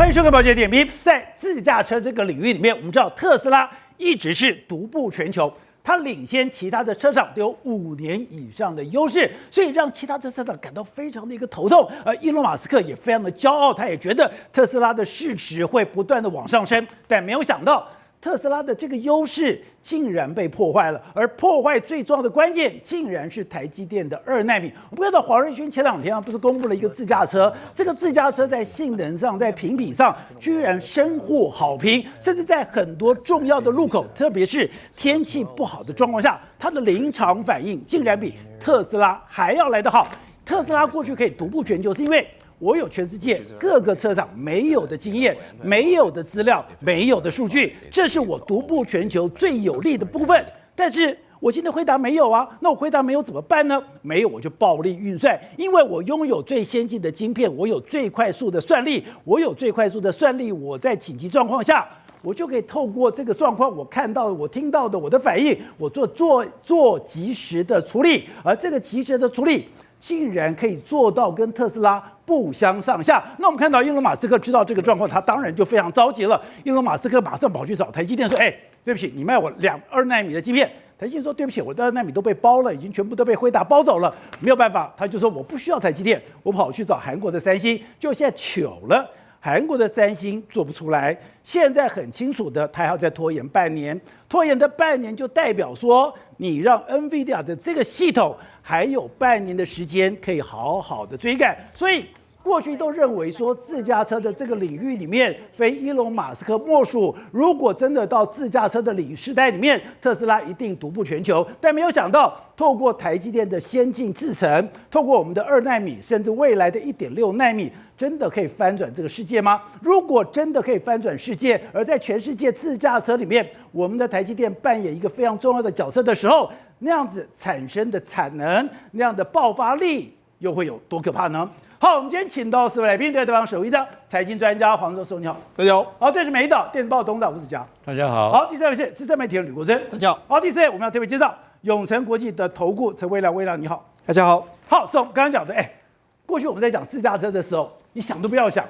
欢迎收看《宝洁点评》。在自驾车这个领域里面，我们知道特斯拉一直是独步全球，它领先其他的车厂都有5年以上的优势，所以让其他的车厂感到非常的一个头痛。而伊隆马斯克也非常的骄傲，他也觉得特斯拉的市值会不断的往上升，但没有想到特斯拉的这个优势竟然被破坏了，而破坏最重要的关键竟然是台积电的2奈米。我们看到黄仁勋前2天不是公布了一个自驾车，这个自驾车在性能上、在评比上居然深获好评，甚至在很多重要的路口，特别是天气不好的状况下，它的临场反应竟然比特斯拉还要来得好。特斯拉过去可以独步全球，是因为我有全世界各个车厂没有的经验、没有的资料、没有的数据，这是我独步全球最有利的部分。但是我今天辉达没有啊，那我辉达没有怎么办呢？没有我就暴力运算，因为我拥有最先进的晶片，我有最快速的算力，我在紧急状况下，我就可以透过这个状况，我看到的、我听到的、我的反应，我做及时的处理，而这个及时的处理竟然可以做到跟特斯拉不相上下。那我们看到伊隆马斯克知道这个状况，他当然就非常着急了。伊隆马斯克马上跑去找台积电说：“对不起，你卖我2奈米的晶片。”台积电说：“对不起，我的2奈米都被包了，已经全部都被辉达包走了，没有办法。”他就说：“我不需要台积电，我跑去找韩国的三星。”就现在糗了。韩国的三星做不出来，现在很清楚的，他还要再拖延半年，拖延的半年就代表说，你让 NVIDIA 的这个系统还有半年的时间可以好好的追赶，所以过去都认为说自驾车的这个领域里面，非伊隆马斯克莫属。如果真的到自驾车的时代里面，特斯拉一定独步全球。但没有想到，透过台积电的先进制程，透过我们的2奈米，甚至未来的1.6奈米，真的可以翻转这个世界吗？如果真的可以翻转世界，而在全世界自驾车里面，我们的台积电扮演一个非常重要的角色的时候，那样子产生的产能，那样的爆发力，又会有多可怕呢？好，我们今天请到4位来宾，对方首位的财经专家黄州寿，你好，大家好。好，这是美岛电子报董事长吴子嘉，大家好。好，第3位是资深媒体人吕国珍，大家好。好，第4位我们要特别介绍永诚国际的投顾陈微良，你好，大家好。好，我们刚刚讲的，过去我们在讲自驾车的时候，你想都不要想，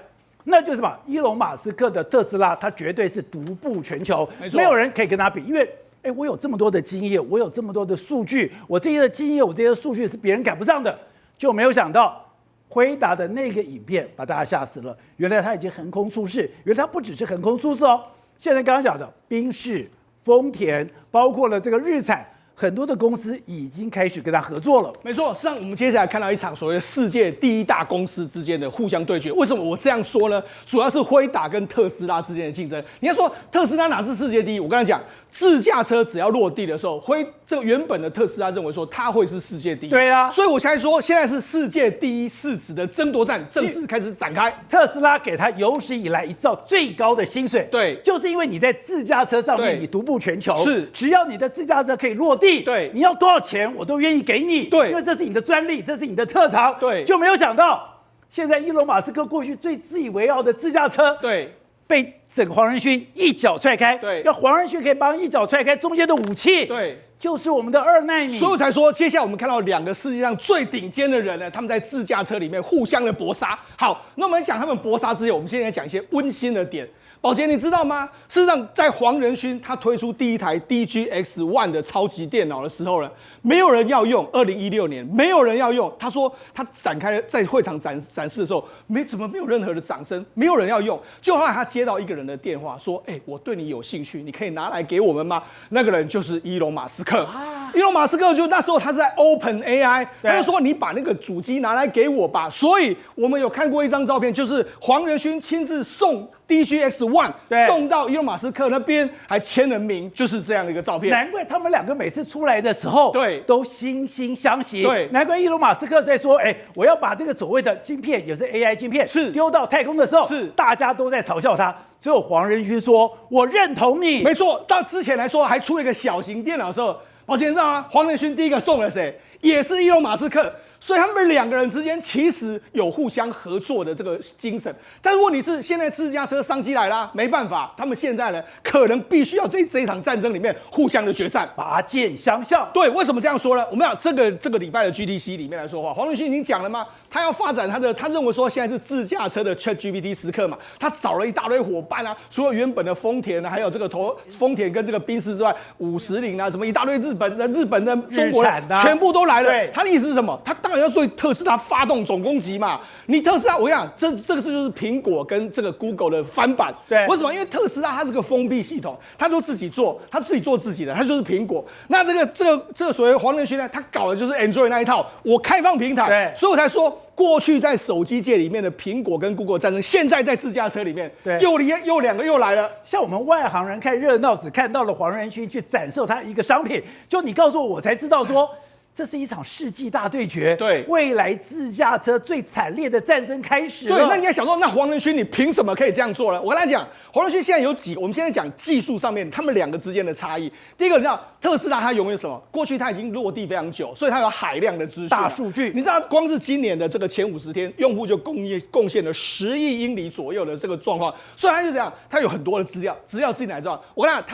那就是什么？伊隆马斯克的特斯拉，它绝对是独步全球，没有人可以跟他比，因为我有这么多的经验，我有这么多的数据，我这些经验，我这些数据是别人赶不上的，就没有想到。辉达的那个影片把大家吓死了，原来他已经横空出世，原来他不只是横空出世哦。现在刚刚讲的宾士、丰田，包括了这个日产，很多的公司已经开始跟他合作了。没错，实际上我们接下来看到一场所谓的世界第1大公司之间的互相对决。为什么我这样说呢？主要是辉达跟特斯拉之间的竞争。你要说特斯拉哪是世界第一？我刚才讲，自驾车只要落地的时候，这个原本的特斯拉认为说它会是世界第一。对啊，所以我现在说，现在是世界第1市值的争夺战正式开始展开。特斯拉给他有史以来一造最高的薪水，对，就是因为你在自驾车上面你独步全球，是，只要你的自驾车可以落地，对，你要多少钱我都愿意给你，对，因为这是你的专利，这是你的特长，对，就没有想到现在伊隆马斯克过去最自以为傲的自驾车，对。被整黄仁勋一脚踹开，对，要黄仁勋可以帮一脚踹开中间的武器，对，就是我们的2奈米。所以我才说，接下来我们看到2个世界上最顶尖的人呢，他们在自驾车里面互相的搏杀。好，那我们讲他们搏杀之前，我们现在讲一些温馨的点。宝杰，你知道吗？事实上，在黄仁勋他推出第一台 DGX-1 的超级电脑的时候呢，没有人要用。2016年，没有人要用。他说他展开在会场展示的时候，怎么没有任何的掌声，没有人要用。就后来他接到一个人的电话，说：“我对你有兴趣，你可以拿来给我们吗？”那个人就是伊隆马斯克。伊隆马斯克就那时候他是在 OpenAI， 他就说：“你把那个主机拿来给我吧。”所以我们有看过一张照片，就是黄仁勋亲自送 DGX-1 送到伊隆马斯克那边，还签了名，就是这样的一个照片。难怪他们2个每次出来的时候，对，都惺惺相惜。对，难怪伊隆马斯克在说，我要把这个所谓的晶片，也是 AI 晶片，是丢到太空的时候，是大家都在嘲笑他。只有黄仁勋说：“我认同你。”没错，到之前来说还出了一个小型电脑的时候，宝杰你知道吗？黄仁勋第一个送了谁？也是伊隆马斯克。所以他们两个人之间其实有互相合作的这个精神，但是问题是现在自驾车商机来啦，没办法，他们现在呢可能必须要这一场战争里面互相的决战，拔剑相向。对，为什么这样说呢？我们讲这个礼拜的 GTC 里面来说话，黄仁勋已经讲了吗？他要发展他认为说现在是自驾车的 ChatGPT 时刻嘛，他找了一大堆伙伴啊，除了原本的丰田啊，还有这个丰田跟这个宾士之外，50啊，什么一大堆日本的、中国人全部都来了。他的意思是什么？他当然要对特斯拉发动总攻击嘛。你特斯拉，我跟你讲，这个就是苹果跟这个 Google 的翻版。对，为什么？因为特斯拉它是个封闭系统，它都自己做，它自己做自己的，它就是苹果。那这个所谓黄仁勋呢，他搞的就是 Android 那一套，我开放平台，对，所以我才说。过去在手机界里面的苹果跟 Google 战争，现在在自驾车里面，又两个又来了。像我们外行人看热闹，只看到了黄仁勋去展售他一个商品，就你告诉我，我才知道说。这是一场世纪大对决，对未来自驾车最惨烈的战争开始了。对，那你也想说，那黄仁勋你凭什么可以这样做呢？我跟他讲，黄仁勋现在有我们现在讲技术上面他们两个之间的差异。第一个，你知道特斯拉它拥有什么？过去它已经落地非常久，所以它有海量的资讯、大数据。你知道，光是今年的这个前50天，用户就贡献了10亿英里左右的这个状况，所以它就这样，它有很多的资料自己来做。我跟你讲，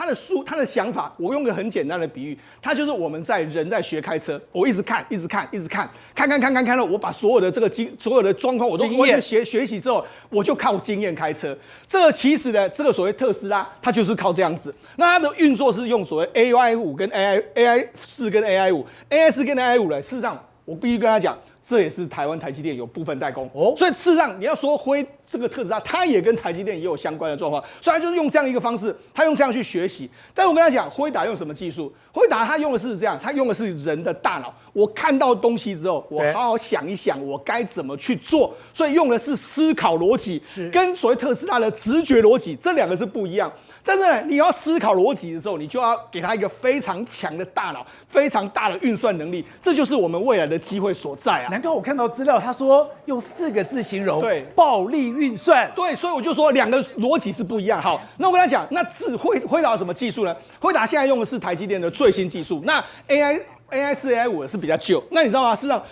他的想法，我用个很简单的比喻，它就是我们人在学开车，我一直看了，我把所有的状况我都学习之后，我就靠经验开车。这个其实呢，这个所谓特斯拉，它就是靠这样子。那它的运作是用所谓 AI5跟 AI4跟 AI5 跟 AI5呢，事实上我必须跟他讲。这也是台湾台积电有部分代工，所以事实上你要说这个特斯拉，它也跟台积电也有相关的状况，所以他就是用这样一个方式，他用这样去学习。但是我跟他讲，辉达用什么技术？辉达他用的是这样，他用的是人的大脑。我看到东西之后，我好好想一想，我该怎么去做，所以用的是思考逻辑，跟所谓特斯拉的直觉逻辑，这两个是不一样。但是呢，你要思考逻辑的时候，你就要给他一个非常强的大脑，非常大的运算能力，这就是我们未来的机会所在啊！难怪我看到资料，他说用4个字形容，对，暴力运算。对，所以我就说两个逻辑是不一样。好，那我跟他讲，那辉达有什么技术呢？辉达现在用的是台积电的最新技术，那 AI4、AI5 是比较旧。那你知道吗？事实上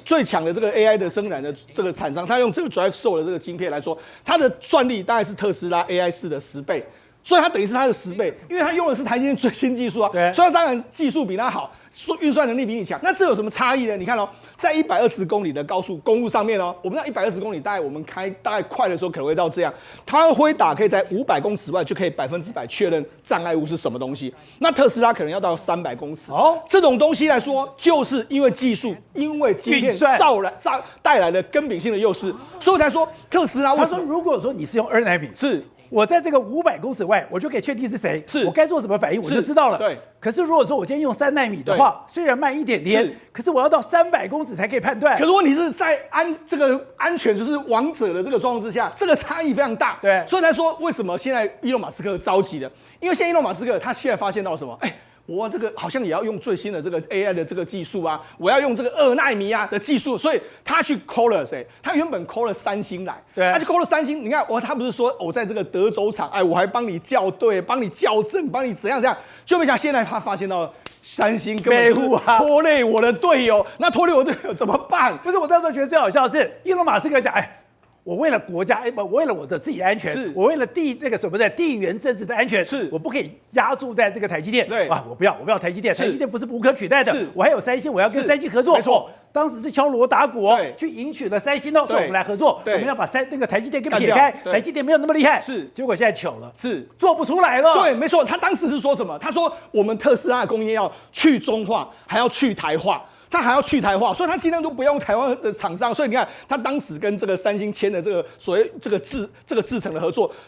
最强的这个 AI 的生产的这个厂商，他用这个 Drive 的这个晶片来说，它的算力大概是特斯拉 AI4的10倍。所以它等于是它的10倍，因为它用的是台积电最新技术啊，所以它当然技术比它好，运算能力比你强。那这有什么差异呢？你看哦，在120公里的高速公路上面哦，我们知道120公里大概我们开大概快的时候可能会到这样，它的辉达可以在500公尺外就可以100%确认障碍物是什么东西。那特斯拉可能要到300公尺。这种东西来说，就是因为技术，因为晶片带来的根本性的优势，所以我才说特斯拉为什么？他说，如果说你是用2奈米，是。我在这个500公尺外，我就可以确定是谁，我该做什么反应，我就知道了。对。可是如果说我今天用3奈米的话，虽然慢一点点，可是我要到300公尺才可以判断。可是问题是在这个安全就是王者的这个状况之下，这个差异非常大。对。所以才说为什么现在伊隆马斯克着急了？因为现在伊隆马斯克他现在发现到什么？我这个好像也要用最新的这个 AI 的这个技术啊，我要用这个2奈米啊的技术，所以他去 call 了谁？他原本 call 了3星来，他就 call 了3星。你看他不是说我在这个德州厂，我还帮你校对，帮你校正，帮你怎样，就没想现在他发现到3星根本就是拖累我的队友，那拖累我的队友怎么办？不是，我那时候觉得最好笑的是，伊隆马斯克讲，我为了国家，我为了我的自己的安全，我为了地缘政治的安全，我不可以压注在这个台积电。对，我不要台积电，台积电不是无可取代的。我还有3星，我要跟3星合作。没错，当时是敲锣打鼓去迎娶了3星，说我们来合作，我们要把那个台积电给撇开，台积电没有那么厉害。结果现在糗了，做不出来了。对，没错，他当时是说什么？他说我们特斯拉的供应链要去中化，还要去台化。他还要去台化，所以他尽量都不用台湾的厂商。所以你看，他当时跟这个3星签的这个所谓这个制程的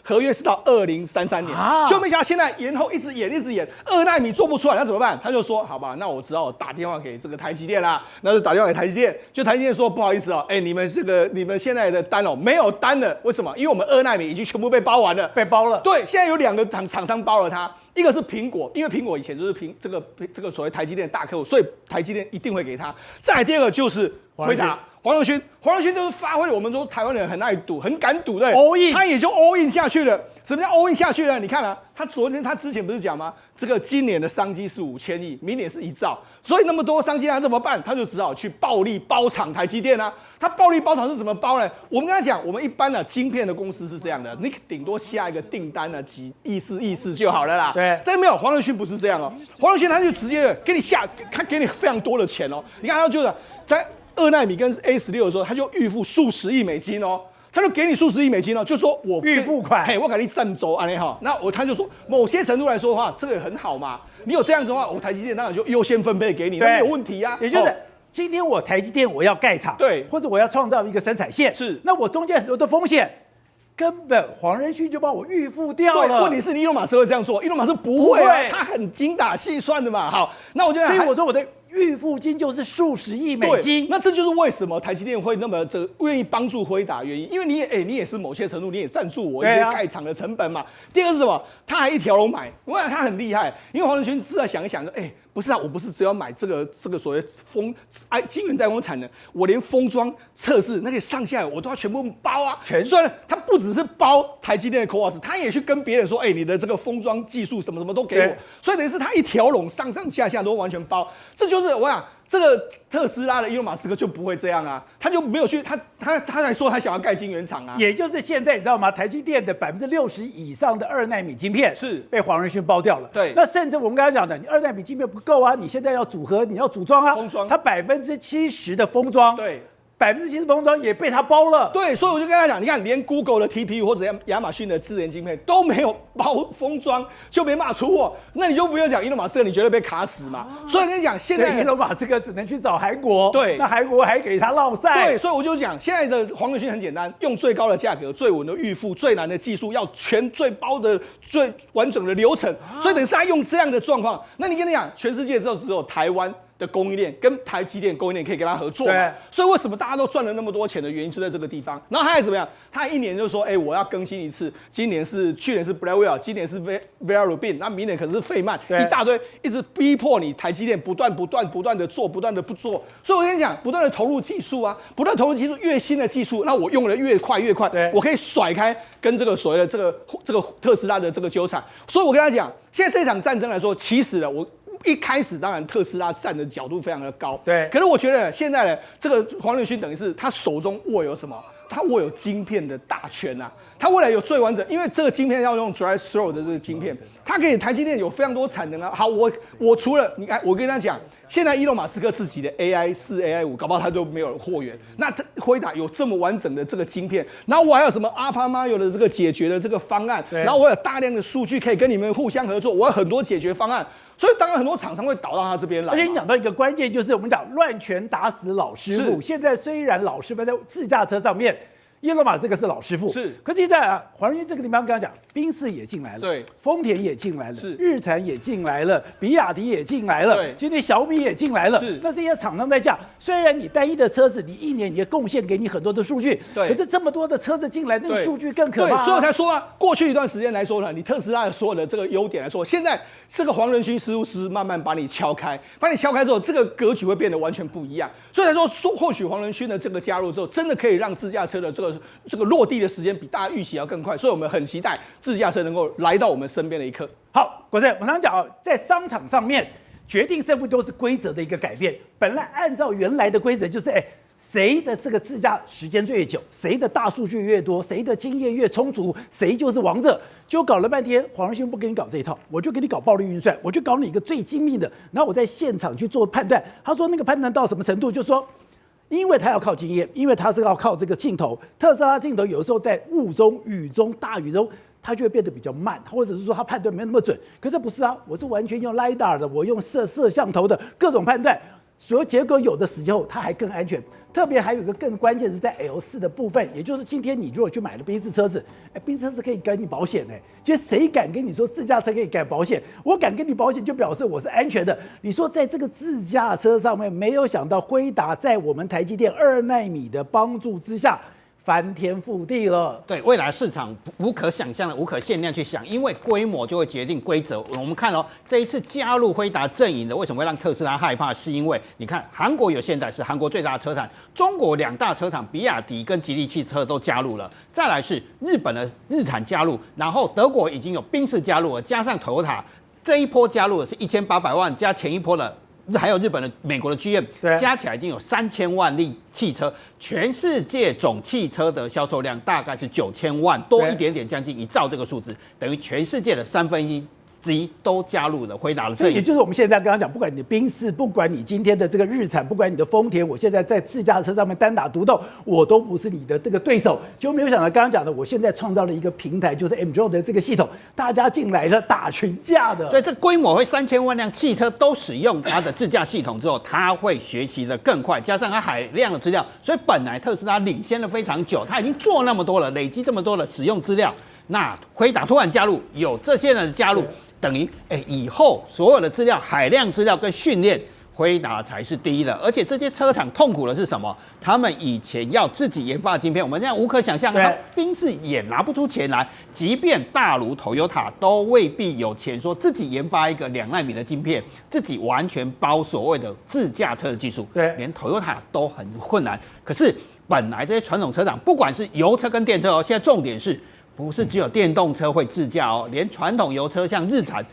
合约是到2033年，就没想到现在延后一直延，2奈米做不出来，那怎么办？他就说好吧，那我只好打电话给这个台积电啦。那就打电话给台积电，就台积电说不好意思哦，你们现在的单没有单了，为什么？因为我们2奈米已经全部被包完了，被包了。对，现在有2个厂商包了它。一个是苹果，因为苹果以前就是这个所谓台积电的大客户，所以台积电一定会给他。再来第2个就是辉达，黄仁勋就是发挥了我们说台湾人很爱赌、很敢赌的，他也就 all in 下去了。什么叫 all in 下去呢？你看啊，他之前不是讲吗？这个今年的商机是5000亿，明年是1兆，所以那么多商机他怎么办？他就只好去暴力包厂台积电啊。他暴力包厂是怎么包呢？我们跟他讲，我们一般的晶片的公司是这样的，你顶多下一个订单呢几亿四就好了啦。对，但没有黄仁勋不是这样哦，黄仁勋他就直接给你他给你非常多的钱哦。你看他就是在2奈米跟 A16的时候，他就预付数十亿美金哦。他就给你数十亿美金哦，就说我预付款，嘿，我给你赞助安尼哈，那他就说某些程度来说的话，这个很好嘛。你有这样子的话，我台积电当然就优先分配给你，那没有问题呀。也就是今天我台积电我要盖厂，对，或者我要创造一个生产线，是，那我中间很多的风险，根本黄仁勋就帮我预付掉了。对，问题是伊隆马斯会这样做，伊隆马斯不会啊，他很精打细算的嘛。好，那我就所以我说我的预付金就是数十亿美金。那这就是为什么台积电会那么愿意帮助辉达的原因，因为你也是某些程度你也赞助我一些盖厂的成本嘛。第二个是什么？他还一条龙买，我想他很厉害，因为黄仁勋自然想一想说，不是啊，我不是只要买这个所谓晶圆代工产能，我连封装测试那个上下我都要全部包啊。虽然他不只是包台积电的 CoWoS， 他也去跟别人说，你的这个封装技术什么什么都给我，所以等于是他一条龙上下都完全包。这就是我想。这个特斯拉的伊隆马斯克就不会这样啊，他就没有去他还说他想要盖晶圆厂啊，也就是现在你知道吗？台积电的60%以上的2奈米晶片是被黄仁勋包掉了。对，那甚至我们刚才讲的，你2奈米晶片不够啊，你现在要组合，你要组装啊，封装，它70%的封装，对。70%封装也被他包了，对，所以我就跟他讲，你看，连 Google 的 TPU 或者亚马逊的智能晶片都没有包封装，就没办法出货，那你就不用讲伊隆马斯克，你绝对被卡死嘛。所以跟你讲，现在伊隆马斯克只能去找韩国，对，那韩国还给他落赛，对，所以我就讲，现在的黄仁勋很简单，用最高的价格、最稳的预付、最难的技术，要最包的、最完整的流程，所以等于是他用这样的状况，那你跟你讲，全世界只有台湾的供应链跟台积电供应链可以跟他合作嘛？所以为什么大家都赚了那么多钱的原因就在这个地方。然后他还怎么样？他一年就说，我要更新一次，去年是 Blackwell， 今年是 Vera Rubin， 那明年可能是费曼，一大堆，一直逼迫你台积电不断的做，不断的不做。所以我跟你讲，不断的投入技术啊，不断投入技术，越新的技术，那我用的越快，我可以甩开跟这个所谓的这个特斯拉的这个纠缠。所以我跟他讲，现在这场战争来说，其实我。一开始当然特斯拉站的角度非常的高，对。可是我觉得现在呢，这个黄仁勋等于是他手中握有什么？他握有晶片的大权啊！他未来有最完整，因为这个晶片要用 dry throw 的这个晶片，它可以台积电有非常多产能啊。好，我除了你看，我跟他讲，现在伊隆马斯克自己的 AI4、AI5，搞不好他都没有货源。那辉达有这么完整的这个晶片，然后我还有什么 AlphaMayo 的这个解决的这个方案，然后我有大量的数据可以跟你们互相合作，我有很多解决方案。所以当然很多厂商会倒到他这边来，而且你讲到一个关键，就是我们讲乱拳打死老师傅。现在虽然老师傅在自驾车上面，伊隆马斯克是老师傅，是。可是现在黄仁勋这个地方跟他讲，宾士也进来了，对，丰田也进来了，是，日产也进来了，比亚迪也进来了，对，今天小米也进来了，是。那这些厂商在讲，虽然你单一的车子，你一年也贡献给你很多的数据，对，可是这么多的车子进来，那个数据更可怕。对，所以我才说啊，过去一段时间来说呢，你特斯拉的所有的这个优点来说，现在这个黄仁勋师慢慢把你敲开，之后，这个格局会变得完全不一样。所以来说，或许黄仁勋的这个加入之后，真的可以让自驾车的这个落地的时间比大家预期要更快，所以我们很期待自驾车能够来到我们身边的一刻。好，国正，我常讲在商场上面决定胜负都是规则的一个改变。本来按照原来的规则就是，谁的这个自驾时间最久，谁的大数据越多，谁的经验越充足，谁就是王者。就搞了半天，黄仁勋不给你搞这一套，我就给你搞暴力运算，我就搞你一个最精密的，然后我在现场去做判断。他说那个判断到什么程度，就是说。因为他要靠经验，因为他是要靠这个镜头。特斯拉镜头有的时候在雾中、雨中、大雨中，它就会变得比较慢，或者是说它判断没那么准。可是不是啊，我是完全用 LiDAR 的，我用摄像头的各种判断，所有结果有的时候它还更安全。特别还有一个更关键是在 L4的部分，也就是今天你如果去买了宾士车子，宾士车子可以给你保险其实谁敢跟你说自驾车可以给保险？我敢跟你保险，就表示我是安全的。你说在这个自驾车上面，没有想到辉达在我们台积电2奈米的帮助之下，翻天覆地了。对未来市场无可想象的、无可限量去想，因为规模就会决定规则。我们看这一次加入辉达阵营的，为什么会让特斯拉害怕？是因为你看，韩国有现代是韩国最大的车厂，中国2大车厂比亚迪跟吉利汽车都加入了，再来是日本的日产加入，然后德国已经有宾士加入了，加上 Toyota 这一波加入的是1800万，加前一波的。还有日本的、美国的 GM， 加起来已经有3000万辆汽车，全世界总汽车的销售量大概是9000万，多一点点，将近1兆这个数字，等于全世界的1/3都加入了辉达的阵营。也就是我们现在刚刚讲，不管你的宾士，不管你今天的这个日产，不管你的丰田，我现在在自驾车上面单打独斗，我都不是你的这个对手。就没有想到刚刚讲的，我现在创造了一个平台，就是 Android 的这个系统，大家进来了打群架的。所以这规模会3000万辆汽车都使用它的自驾系统之后，它会学习的更快，加上它海量的资料，所以本来特斯拉领先了非常久，它已经做那么多了，累积这么多的使用资料，那辉达突然加入，有这些人的加入。等于以后所有的资料、海量资料跟训练，辉达才是第一了。而且这些车厂痛苦的是什么？他们以前要自己研发的晶片，我们现在无可想象，宾士也拿不出钱来，即便大如 Toyota 都未必有钱说自己研发一个2奈米的晶片，自己完全包所谓的自驾车的技术，连 Toyota 都很困难。可是本来这些传统车厂，不管是油车跟电车现在重点是。不是只有电动车会自驾连传统油车像日产，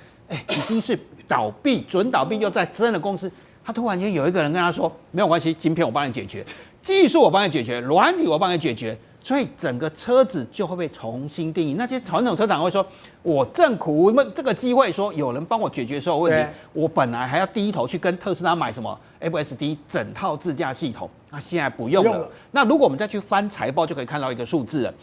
已经是倒闭、准倒闭又在生的公司，他突然间有一个人跟他说，没有关系，晶片我帮你解决，技术我帮你解决，软体我帮你解决，所以整个车子就会被重新定义。那些传统车厂会说，我正苦这个机会，说有人帮我解决所有问题，我本来还要低头去跟特斯拉买什么 FSD 整套自驾系统，那现在不用了。那如果我们再去翻财报，就可以看到一个数字了。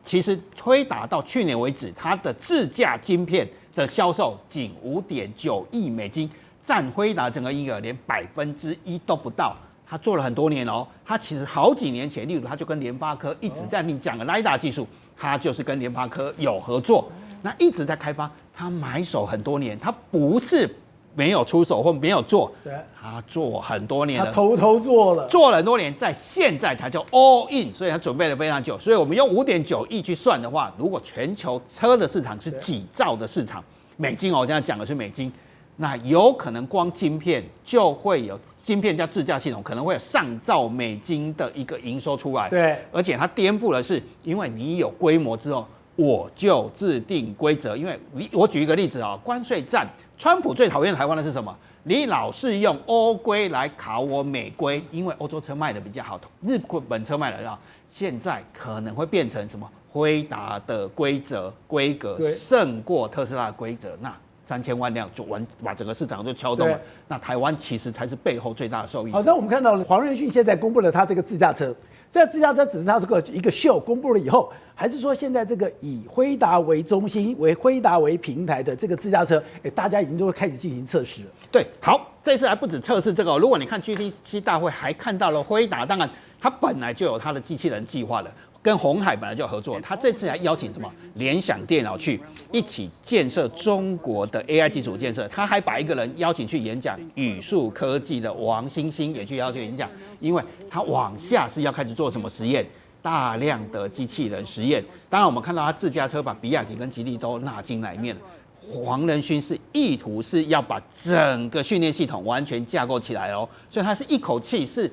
其实辉达到去年为止，它的自驾晶片的销售仅5.9亿美金，占辉达整个营业额连1%都不到。他做了很多年他其实好几年前，例如他就跟联发科一直在你讲的 LiDAR 技术，他就是跟联发科有合作，那一直在开发，他埋手很多年，他不是没有出手或没有做，他做很多年了，他偷做了很多年，在现在才叫 all in， 所以他准备了非常久。所以我们用5.9亿去算的话，如果全球车的市场是几兆的市场，美金我现在讲的是美金，那有可能光晶片就会有晶片加自驾系统，可能会有上兆美金的一个营收出来。而且它颠覆的是，因为你有规模之后。我就制定规则，因为我举一个例子关税战，川普最讨厌台湾的是什么？你老是用欧规来考我美规，因为欧洲车卖的比较好，日本车卖的比较好，现在可能会变成什么？辉达的规格胜过特斯拉的规则，那3000万辆就把整个市场就敲动了。那台湾其实才是背后最大的受益者。好，那我们看到了黄仁勋现在公布了他这个自驾车。这自驾车只是他这个一个秀公布了以后，还是说现在这个以辉达为中心、辉达为平台的这个自驾车，大家已经都开始进行测试了。对，好，这次还不止测试这个如果你看 GTC 大会，还看到了辉达，当然它本来就有它的机器人计划了。跟鸿海本来就有合作，他这次还邀请什么联想电脑去一起建设中国的 AI 基础建设，他还把一个人邀请去演讲，宇树科技的王星星也去邀请演讲，因为他往下是要开始做什么实验，大量的机器人实验。当然我们看到他自驾车把比亚迪跟吉利都纳进来面了。黄仁勋是意图是要把整个训练系统完全架构起来所以他是一口气是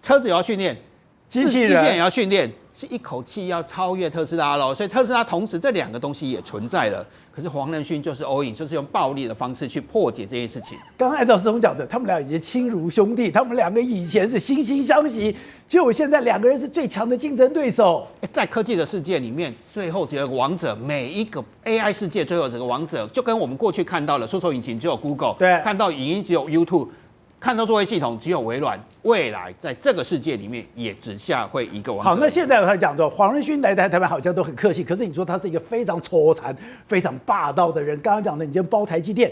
车子也要训练，机器人也要训练。是一口气要超越特斯拉所以特斯拉同时这2个东西也存在了。可是黄仁勋就是 all in， 就是用暴力的方式去破解这件事情。刚刚按照石总讲的，他们俩已经亲如兄弟，他们2个以前是惺惺相惜，结果现在2个人是最强的竞争对手。在科技的世界里面，最后只有个王者，每一个 AI 世界最后这个王者，就跟我们过去看到的搜索引擎只有 Google， 看到影音只有 YouTube。看到作业系统只有微软，未来在这个世界里面也只下会一个王者。好，那现在他讲说黄仁勋来台湾好像都很客气，可是你说他是一个非常抽残、非常霸道的人。刚刚讲的，你今天包台积电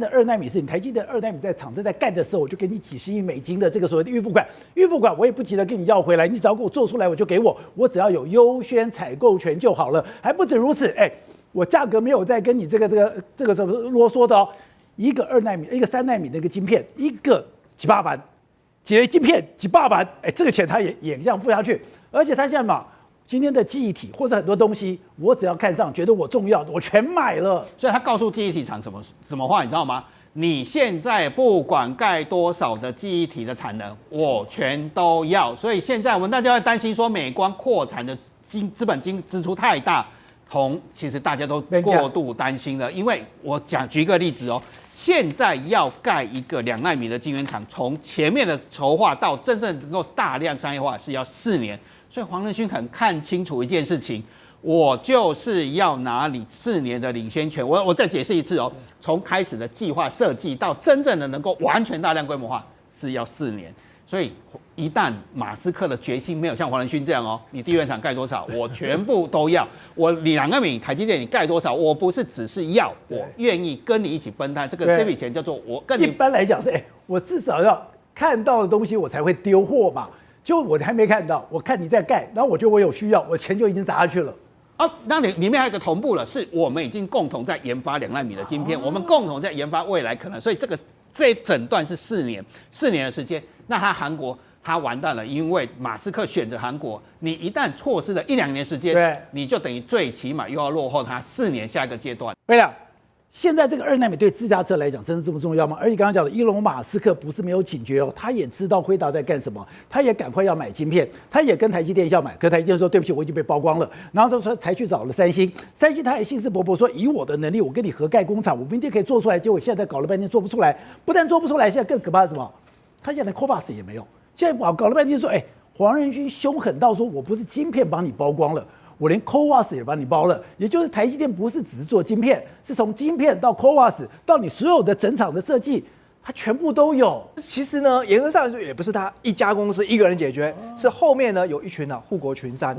的2奈米是你台积电2奈米在厂子在干的时候，我就给你几十亿美金的这个所谓的预付款我也不急着跟你要回来，你只要给我做出来，我就给我只要有优先采购权就好了。还不止如此，我价格没有再跟你这个怎么啰嗦的一个2奈米，一个3奈米的一个晶片，一个几8万，晶片几8万，这个钱他也这样付下去。而且他现在嘛，今天的记忆体或者很多东西，我只要看上觉得我重要的，我全买了。所以他告诉记忆体厂什么话，你知道吗？你现在不管盖多少的记忆体的产能，我全都要。所以现在我们大家在担心说，美光扩产的资本金支出太大，其实大家都过度担心了。因为我举一个例子哦，现在要盖一个2奈米的晶圆厂，从前面的筹划到真正能够大量商业化是要4年。所以黄仁勋很看清楚一件事情。我就是要拿你4年的领先权。我再解释一次哦，从开始的计划设计到真正的能够完全大量规模化是要4年。所以一旦马斯克的决心没有像黄仁勋这样哦，你地缘厂盖多少，我全部都要。你2奈米台积电你盖多少，我不是只是要，我愿意跟你一起分摊。这笔钱叫做我跟你。一般来讲是，我至少要看到的东西我才会丢货嘛。就我还没看到，我看你在盖，然后我觉得我有需要，我钱就已经砸下去了。那里面还有一个同步了，是我们已经共同在研发2奈米的晶片，我们共同在研发未来可能，所以这整段是4年的时间。那韩国他完蛋了，因为马斯克选择韩国，你一旦错失了1-2年时间，对，你就等于最起码又要落后他4年下一个阶段。对了。现在这个2奈米对自驾车来讲真的这么重要吗？而且刚刚讲的伊隆马斯克不是没有警觉哦，他也知道辉达在干什么，他也赶快要买晶片，他也跟台积电要买，可台积电说对不起，我已经被曝光了，然后他说才去找了三星他也兴致勃勃说以我的能力，我跟你合盖工厂，我明天可以做出来，结果现在搞了半天做不出来，不但做不出来，现在更可怕的是什么？他现在 CoWoS 也没有，现在搞了半天说，黄仁勋凶狠到说我不是晶片帮你曝光了。我连 CoWoS 也帮你包了，也就是台积电不是只是做晶片，是从晶片到 CoWoS 到你所有的整场的设计，它全部都有。其实呢，严格上来说也不是他一家公司一个人解决，是后面呢有一群护国群山。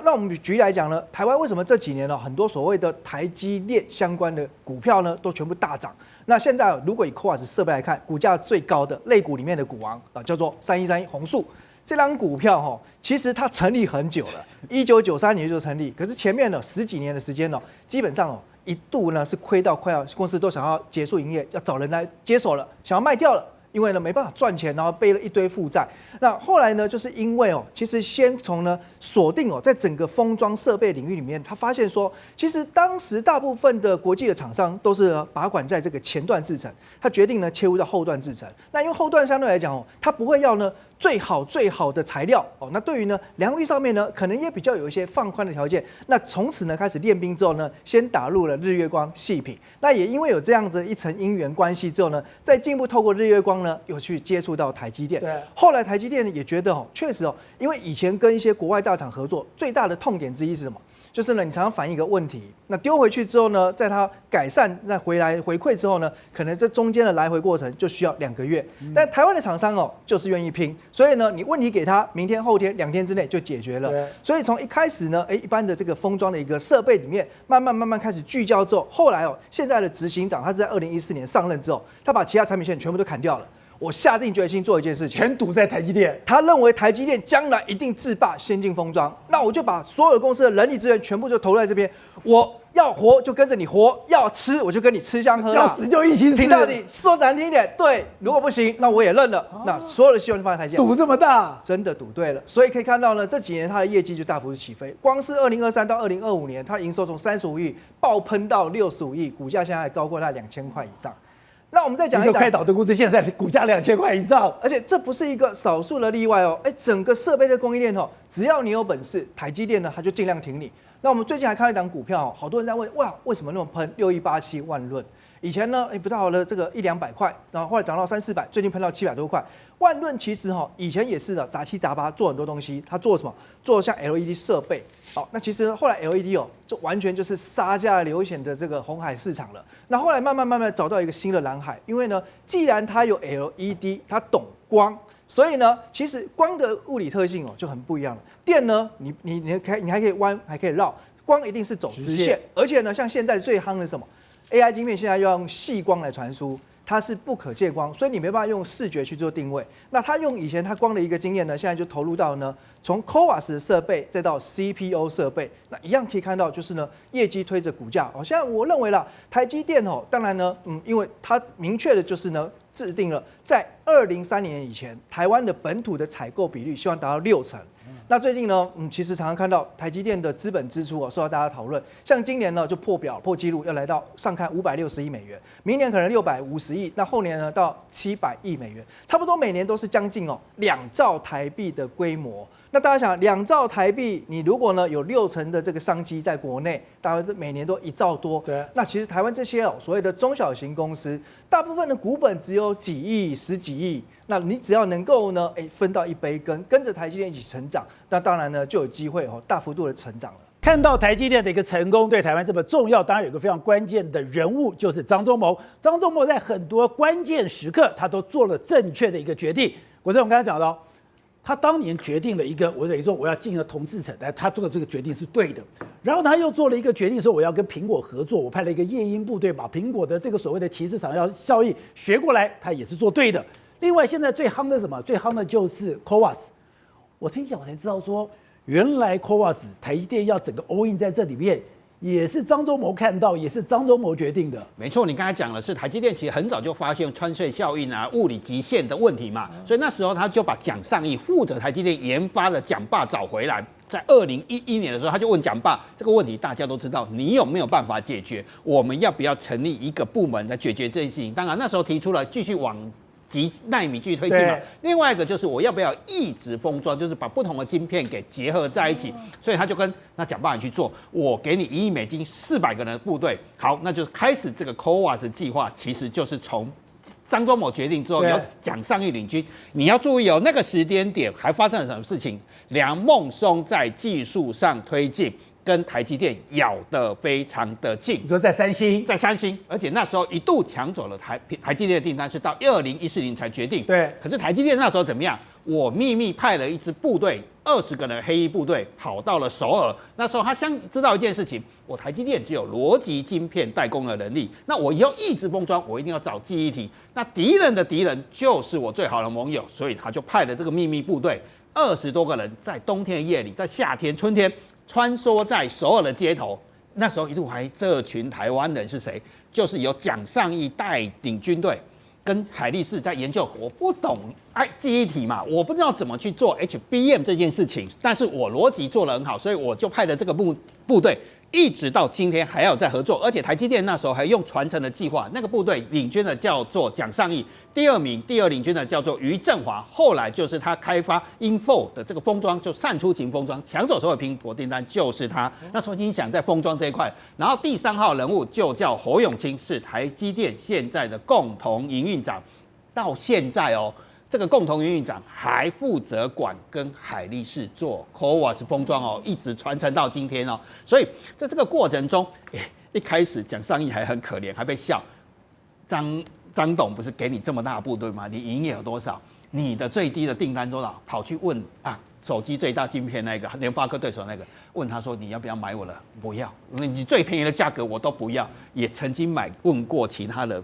那我们举例来讲呢，台湾为什么这几年呢很多所谓的台积电相关的股票呢都全部大涨？那现在如果以 CoWoS 设备来看，股价最高的类股里面的股王叫做3131弘塑。这张股票其实它成立很久了，1993年就成立，可是前面10几年的时间基本上一度呢是亏到快要公司都想要结束营业，要找人来接手了，想要卖掉了。因为呢没办法赚钱，然后背了一堆负债。那后来呢，就是因为其实先从呢锁定在整个封装设备领域里面，他发现说，其实当时大部分的国际的厂商都是把管在这个前段制程，他决定呢切入到后段制程。那因为后段相对来讲他不会要呢最好的材料那对于呢良率上面呢，可能也比较有一些放宽的条件。那从此呢开始练兵之后呢，先打入了日月光细品。那也因为有这样子一层因缘关系之后呢，再进一步透过日月光呢，有去接触到台积电。对，后来台积电也觉得确实因为以前跟一些国外大厂合作，最大的痛点之一是什么？就是呢，你常常反映一个问题，那丢回去之后呢，在它改善再回来回馈之后呢，可能这中间的来回过程就需要2个月。但台湾的厂商就是愿意拼，所以呢，你问题给他，明天后天2天之内就解决了。所以从一开始呢，一般的这个封装的一个设备里面，慢慢开始聚焦之后，后来现在的执行长他是在2014年上任之后，他把其他产品线全部都砍掉了。我下定决心做一件事情，全赌在台积电。他认为台积电将来一定制霸先进封装，那我就把所有公司的人力资源全部就投入在这边。我要活就跟着你活，要吃我就跟你吃香喝辣，要死就一起死。拼到底，说难听一点，对，如果不行，那我也认了。那所有的希望就放在台积电。赌这么大，真的赌对了。所以可以看到呢，这几年它的业绩就大幅起飞。光是2023到2025年，它的营收从35亿爆喷到65亿，股价现在还高过它2000块以上。那我们再讲一个开导的公司，现在股价2000块以上，而且这不是一个少数的例外整个设备的供应链只要你有本事，台积电呢它就尽量挺你。那我们最近还看到一档股票好多人在问，哇，为什么那么喷？6187万润，以前呢不到了这个100-200块，然后后来涨到300-400，最近喷到700多块。万润其实以前也是的，杂七杂八做很多东西，它做什么？做像 LED 设备。好，那其实后来 LED 就完全就是杀价流险的这个红海市场了。那后来慢慢找到一个新的蓝海，因为呢，既然它有 LED， 它懂光，所以呢，其实光的物理特性就很不一样了。电呢，你还可以弯，还可以绕，光一定是走直线，而且呢，像现在最夯的是什么 AI 晶片，现在要用细光来传输。它是不可见光，所以你没办法用视觉去做定位。那它用以前它光的一个经验呢，现在就投入到呢，从 CoWoS 的设备再到 CPO 设备，那一样可以看到就是呢，业绩推着股价。现在我认为啦，台积电当然呢，因为它明确的就是呢，制定了在2030年以前，台湾的本土的采购比率希望达到60%。那最近呢，其实常常看到台积电的资本支出受到大家讨论。像今年呢就破纪录，要来到上看560亿美元，明年可能650亿，那后年呢到700亿美元，差不多每年都是将近2兆台币的规模。那大家想，2兆台币，你如果呢有60%的这个商机在国内，大概每年都1兆多。对。那其实台湾这些所谓的中小型公司，大部分的股本只有几亿、10几亿。那你只要能够呢，分到一杯羹，跟着台积电一起成长，那当然呢就有机会大幅度的成长了。看到台积电的一个成功，对台湾这么重要，当然有个非常关键的人物，就是张忠谋。张忠谋在很多关键时刻，他都做了正确的一个决定。我们刚才讲到，他当年决定了一个，我等于说我要进了同志城，他做的这个决定是对的。然后他又做了一个决定，说我要跟苹果合作，我派了一个夜鹰部队，把苹果的这个所谓的旗帜厂要效益学过来，他也是做对的。另外，现在最夯的什么？最夯的就是 CoWoS。我听讲我才知道说，原来 CoWoS 台积电要整个 all in 在这里面，也是张忠谋看到，也是张忠谋决定的。没错，你刚才讲的是台积电其实很早就发现穿隧效应啊、物理极限的问题嘛，所以那时候他就把蒋尚义负责台积电研发的蒋爸找回来。在2011年的时候，他就问蒋爸这个问题，大家都知道，你有没有办法解决？我们要不要成立一个部门来解决这件事情？当然那时候提出了继续往及奈米继续推进嘛。另外一个就是我要不要一直封装，就是把不同的晶片给结合在一起。所以他就跟那蒋爸人去做，我给你1亿美金，400个人的部队。好，那就是开始这个 CoWoS 计划，其实就是从张忠谋决定之后，由蒋尚义领军。你要注意那个时间点还发生了什么事情？梁孟松在技术上推进，跟台积电咬得非常的近。你说在三星，而且那时候一度抢走了台积电的订单，是到2014年才决定。对，可是台积电那时候怎么样？我秘密派了一支部队，20个人黑衣部队跑到了首尔。那时候他知道一件事情，我台积电只有逻辑晶片代工的能力，那我以后一直封装，我一定要找记忆体。那敌人的敌人就是我最好的盟友，所以他就派了这个秘密部队，20多个人，在冬天的夜里，在夏天、春天穿梭在首尔的街头。那时候一度还这群台湾人是谁？就是由蒋尚义带领军队，跟海力士在研究。我不懂记忆体嘛，我不知道怎么去做 HBM 这件事情，但是我逻辑做得很好，所以我就派了这个部队。一直到今天还要再合作，而且台积电那时候还用传承的计划，那个部队领军的叫做蒋尚义，第二领军的叫做余振华，后来就是他开发 Info 的这个封装，就散出型封装，抢走所有苹果订单就是他。那时候你想在封装这一块，然后第3号人物就叫侯永清，是台积电现在的共同营运长，到现在这个共同营运长还负责管跟海力士做 CoWoS 封装一直传承到今天所以在这个过程中，一开始蒋尚义还很可怜，还被笑。张董不是给你这么大的部队吗？你营业有多少？你的最低的订单多少？跑去问手机最大晶片那个联发科对手那个，问他说你要不要买我的？不要，你最便宜的价格我都不要。也曾经问过其他的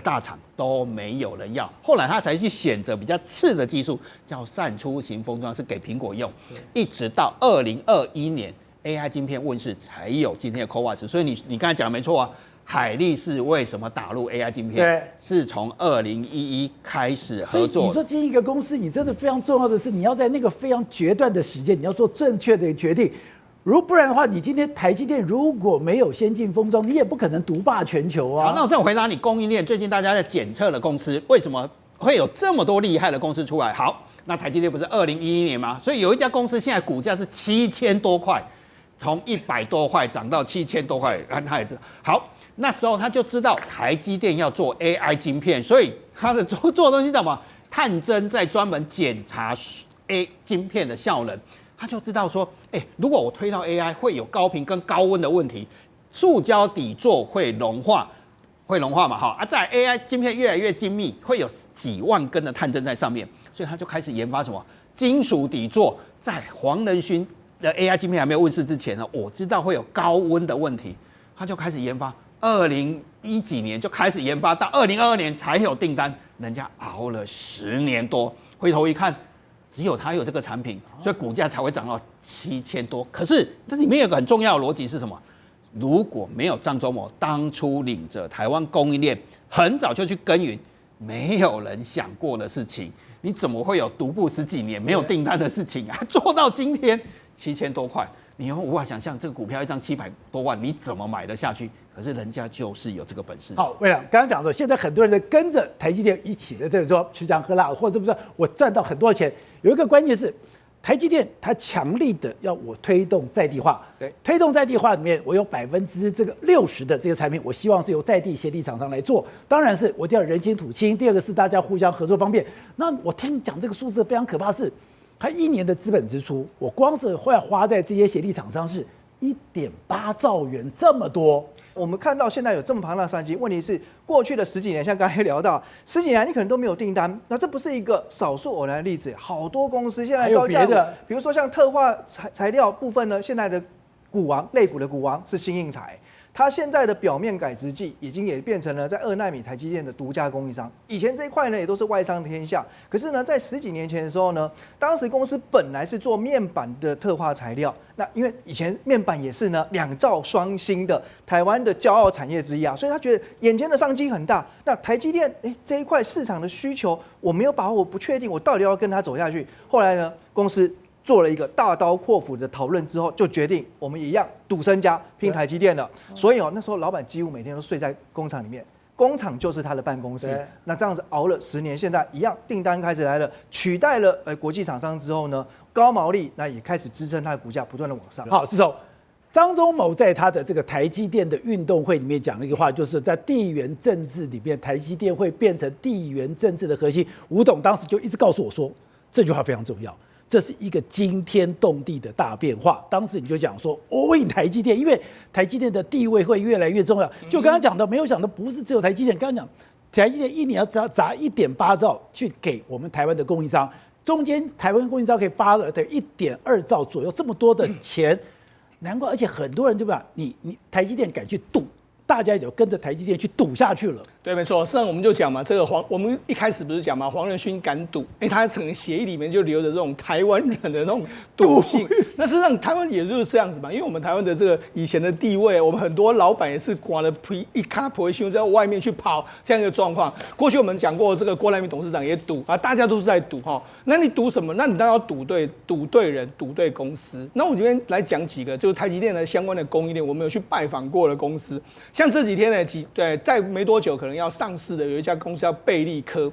大厂都没有人要，后来他才去选择比较次的技术，叫散出型封装，是给苹果用，一直到2021年 AI 晶片问世，才有今天的 CoWoS。所以你刚才讲的没错啊，海力士为什么打入 AI 晶片？对，是从2011开始合作。你说经营一个公司，你真的非常重要的是，你要在那个非常决断的时间，你要做正确的决定。不然的话，你今天台积电如果没有先进封装，你也不可能独霸全球啊。好，那我这样回答你，供应链最近大家在检测的公司，为什么会有这么多厉害的公司出来？好，那台积电不是2011年吗？所以有一家公司现在股价是7000多块，从100多块涨到7000多块，他也知道。好，那时候他就知道台积电要做 AI 晶片，所以他的做的东西是什么？探针在专门检查 A 晶片的效能。他就知道说，如果我推到 AI 会有高频跟高温的问题，塑胶底座会融化嘛，在 AI 晶片越来越精密，会有几万根的探针在上面，所以他就开始研发什么金属底座。在黄仁勋的 AI 晶片还没有问世之前呢，我知道会有高温的问题，他就开始研发，2010几年就开始研发，到2022年才有订单，人家熬了10年多，回头一看。只有他有这个产品，所以股价才会涨到7000多。可是这里面有个很重要的逻辑是什么？如果没有张忠谋当初领着台湾供应链很早就去耕耘，没有人想过的事情。你怎么会有独步10几年没有订单的事情啊？做到今天7000多块，你又无法想象这个股票一张700多万，你怎么买得下去？可是人家就是有这个本事。好，魏亮刚刚讲的，现在很多人在跟着台积电一起的，这个说吃香喝辣，或者不是我赚到很多钱。有一个关键是，台积电它强力的要我推动在地化，对，推动在地化里面，我有60%的这个产品，我希望是由在地协力厂商来做。当然是我第二人亲土亲，第二个是大家互相合作方便。那我听你讲这个数字非常可怕是，它1年的资本支出，我光是会花在这些协力厂商是1.8兆元，这么多。我们看到现在有这么庞大的商机，问题是过去的10几年，像刚才聊到10几年，你可能都没有订单，那这不是一个少数偶然的例子，好多公司现在高价股，比如说像特化材料部分呢，现在的股王类股的股王是新应材。它现在的表面改质剂已经也变成了在2奈米台积电的独家供应商。以前这一块呢也都是外商天下，可是呢在10几年前的时候呢，当时公司本来是做面板的特化材料，那因为以前面板也是呢2兆双星的台湾的骄傲产业之一啊，所以他觉得眼前的商机很大。那台积电这一块市场的需求我没有把握，我不确定我到底要跟他走下去。后来呢公司做了一个大刀阔斧的讨论之后，就决定我们一样赌身家拼台积电了。所以那时候老板几乎每天都睡在工厂里面，工厂就是他的办公室。那这样子熬了10年，现在一样订单开始来了，取代了国际厂商之后呢，高毛利那也开始支撑它的股价不断的往上。好，是从张忠谋在他的这个台积电的运动会里面讲了一句话，就是在地缘政治里面，台积电会变成地缘政治的核心。吴董当时就一直告诉我说，这句话非常重要。这是一个惊天动地的大变化。当时你就讲说，all in台积电，因为台积电的地位会越来越重要。就刚刚讲的，没有想到不是只有台积电。刚刚讲，台积电1年要砸1.8兆去给我们台湾的供应商，中间台湾供应商可以发了的1.2兆左右，这么多的钱，难怪。而且很多人对吧？你台积电敢去赌，大家也就跟着台积电去赌下去了。对，没错。实际上我们就讲嘛，这个我们一开始不是讲嘛，黄仁勋敢赌，他整个协议里面就留着这种台湾人的那种赌性。那事实上台湾也就是这样子嘛，因为我们台湾的这个以前的地位，我们很多老板也是刮了一卡婆胸在外面去跑这样一个状况。过去我们讲过，这个郭台铭董事长也赌啊，大家都是在赌哈。那你赌什么？那你当然要赌对人，赌对公司。那我们这边来讲几个，就是台积电的相关的供应链，我们有去拜访过的公司，像这几天呢，在没多久可能要上市的有一家公司叫贝利科，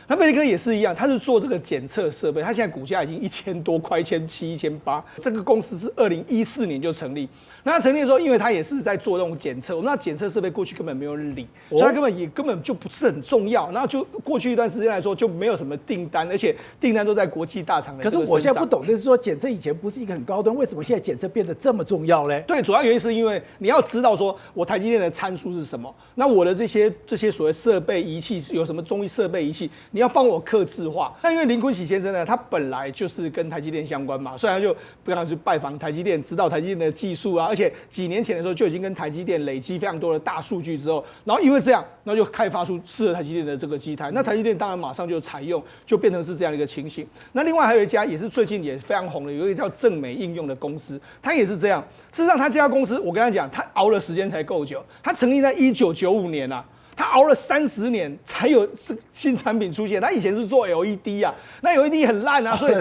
那贝利科也是一样，它是做这个检测设备，它现在股价已经1000多块，1700、1800。这个公司是2014年就成立。那它成立的时候，因为它也是在做这种检测，那检测设备过去根本没有人理，所以它根本就不是很重要。然后就过去一段时间来说，就没有什么订单，而且订单都在国际大厂的。可是我现在不懂的是说，检测以前不是一个很高端，为什么现在检测变得这么重要嘞？对，主要原因是因为你要知道说，我台积电的参数是什么，那我的这些所谓设备仪器有什么中医设备仪器，你要帮我客制化。那因为林坤喜先生呢，他本来就是跟台积电相关嘛，所以他就不要去拜访台积电，知道台积电的技术啊，而且几年前的时候就已经跟台积电累积非常多的大数据之后，然后因为这样，那就开发出适合台积电的这个机台。那台积电当然马上就采用，就变成是这样的一个情形。那另外还有一家也是最近也非常红的，有一个叫正美应用的公司，它也是这样。事实上，它这家公司我跟他讲，它熬的时间才够久，它成立在1995年啊。他熬了30年才有新产品出现。他以前是做 LED 啊，那 LED 很烂啊，所以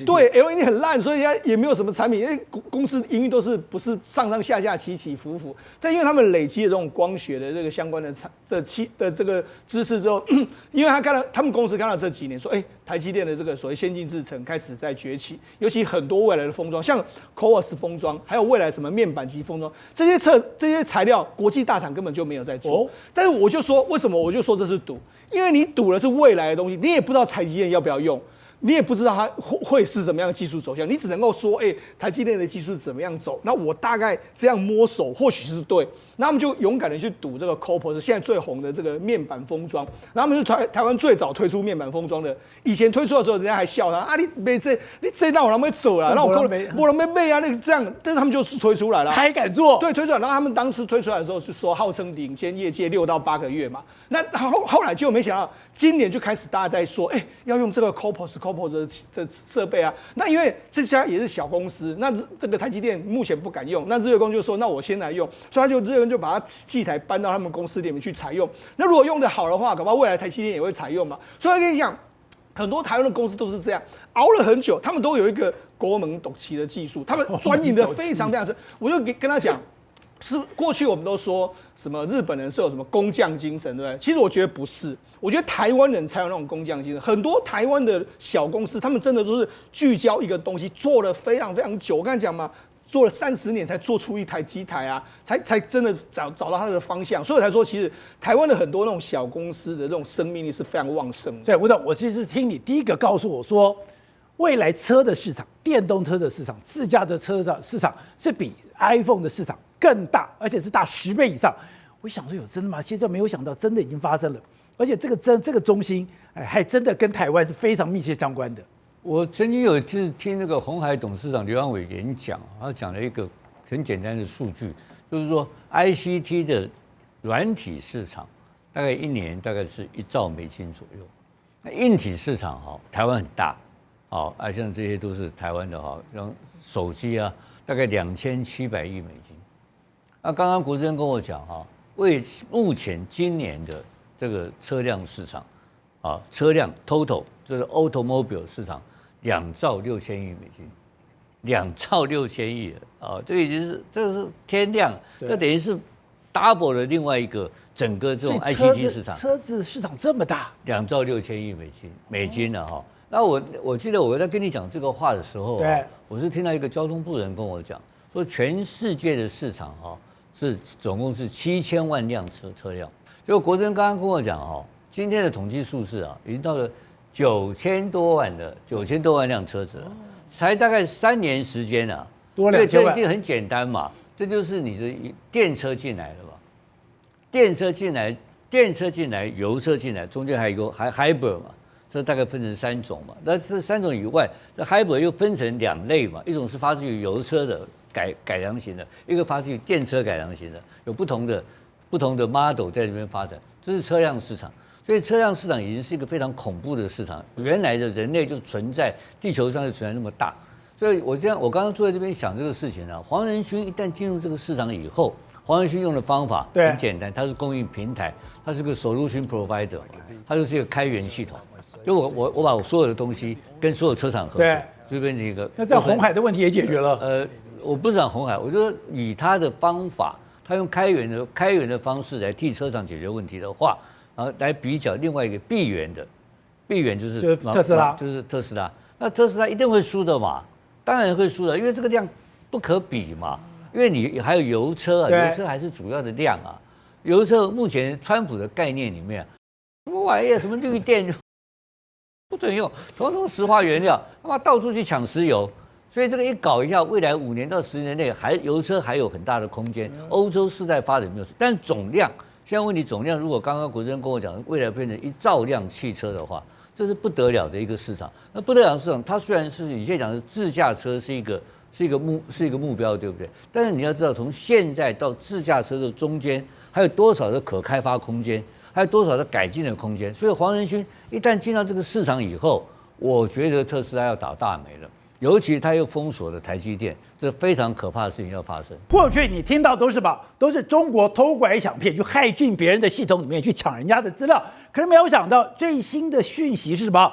对 LED 很烂，所以他也没有什么产品。因为公司营运都是不是上上下下起起伏伏。但因为他们累积了这种光学的这个相关的这个知识之后，因为他们公司看到这几年说，台积电的这个所谓先进制程开始在崛起，尤其很多未来的封装，像 CoWoS 封装，还有未来什么面板级封装，这些材料国际大厂根本就没有在做。但是我就说，为什么我就说这是赌？因为你赌的是未来的东西，你也不知道台积电要不要用，你也不知道它会是怎么样的技术走向，你只能够说，台积电的技术是怎么样走，那我大概这样摸手或许是对。那他们就勇敢的去赌这个 CoWoS 是现在最红的这个面板封装，然后他们是台湾最早推出面板封装的。以前推出的时候，人家还笑他啊，你让我让没走了，让我让没背啊，那个这样，但是他们就是推出来了，还敢做？对，推出来。然后他们当时推出来的时候是说号称领先业界6到8个月嘛，那后来就没想到今年就开始大家在说，要用这个 CoWoS 的设备啊。那因为这家也是小公司，那这个台积电目前不敢用，那日月光就说那我先来用，所以他就日月光就把它器材搬到他们公司里面去采用。那如果用得好的话，搞不好未来台积电也会采用嘛。所以我跟你讲，很多台湾的公司都是这样，熬了很久，他们都有一个国门斗旗的技术，他们钻研的非常非常深。我就跟他讲。是过去我们都说什么日本人是有什么工匠精神，对不对？其实我觉得不是，我觉得台湾人才有那种工匠精神。很多台湾的小公司，他们真的都是聚焦一个东西，做了非常非常久。我刚才讲嘛，做了30年才做出一台机台啊，才真的找到它的方向。所以我才说，其实台湾的很多那种小公司的这种生命力是非常旺盛的。对，吴董，我其实听你第一个告诉我说，未来车的市场、电动车的市场、自驾的车的市场是比 iPhone 的市场更大，而且是大10倍以上。我想说有真的吗？现在没有想到，真的已经发生了，而且这个中心，还真的跟台湾是非常密切相关的。我曾经有一次听那个鸿海董事长刘扬伟演讲，他讲了一个很简单的数据，就是说 ICT 的软体市场大概1年大概是1兆美金左右。那硬体市场台湾很大，像这些都是台湾的像手机啊，大概2700亿美金。那刚刚国珍跟我讲为目前今年的这个车辆市场车辆 total 就是 automobile 市场2兆6千亿美金，2兆6千亿这已经是这是天量，这等于是 double 了另外一个整个这种 ICT 市场。车子市场这么大，2兆6千亿美金了那我记得我在跟你讲这个话的时候我是听到一个交通部人跟我讲，说全世界的市场是总共是7000万辆车辆。结果国珍刚刚跟我讲今天的统计数字已经到了9000多万辆车子了，才大概3年时间多2000万。这一定很简单嘛，这就是你的电车进来了嘛，电车进来，油车进来，中间还有一个hybrid 嘛，这大概分成3种嘛。那这3种以外，这 hybrid 又分成2类嘛，一种是发自于油车的改良型的，一个发自于电车改良型的，有不同的 model 在这边发展，这是车辆市场。所以车辆市场已经是一个非常恐怖的市场，原来的人类就存在地球上就存在那么大。所以我刚刚坐在这边想这个事情黄仁勋一旦进入这个市场以后，黄仁勋用的方法很简单，他是供应平台，他是个 solution provider， 他就是一个开源系统。就我把我所有的东西跟所有车厂合作，就变成一个。那这样鸿海的问题也解决了。我不是讲鸿海，我就说以他的方法，他用开源的方式来替车厂解决问题的话，然后来比较另外一个闭源就是特斯拉，就是特斯拉。那特斯拉一定会输的嘛，当然会输的，因为这个量不可比嘛。因为你还有油车油车还是主要的量油车目前川普的概念里面，什么玩意什么绿电不准用，统统石化原料，他妈到处去抢石油。所以这个一搞一下，未来5年到10年内，油车还有很大的空间。欧洲是在发展没有事，但总量现在问题总量，如果刚刚国珍跟我讲，未来变成1兆辆汽车的话，这是不得了的一个市场。那不得了的市场，它虽然是你现在讲的自驾车是一个目标，对不对？但是你要知道，从现在到自驾车的中间，还有多少的可开发空间，还有多少的改进的空间。所以黄仁勋一旦进到这个市场以后，我觉得特斯拉要倒大霉了。尤其他又封锁了台积电，这非常可怕的事情要发生。过去你听到都是中国偷拐抢骗，去害进别人的系统里面去抢人家的资料。可是没有想到最新的讯息是什么？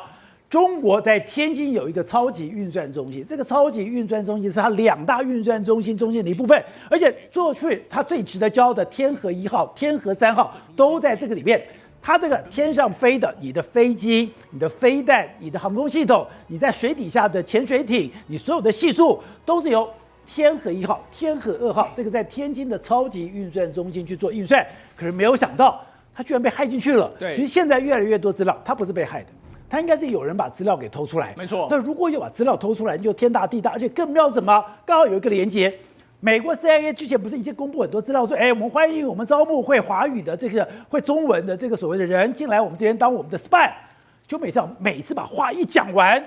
中国在天津有一个超级运算中心，这个超级运算中心是它2大运算中心中间的一部分，而且过去它最值得骄傲的天河1号、天河3号都在这个里面。它这个天上飞的，你的飞机、你的飞弹、你的航空系统，你在水底下的潜水艇，你所有的系数都是由天河1号、天河2号这个在天津的超级运算中心去做运算。可是没有想到，它居然被害进去了。对，其实现在越来越多资料，它不是被害的，它应该是有人把资料给偷出来。没错。那如果有把资料偷出来，就天大地大，而且更妙是什么？刚好有一个连结。美国 CIA 之前不是已经公布很多资料说，我们欢迎我们招募会华语的这个会中文的这个所谓的人进来我们这边当我们的 spy， 就每次把话一讲完，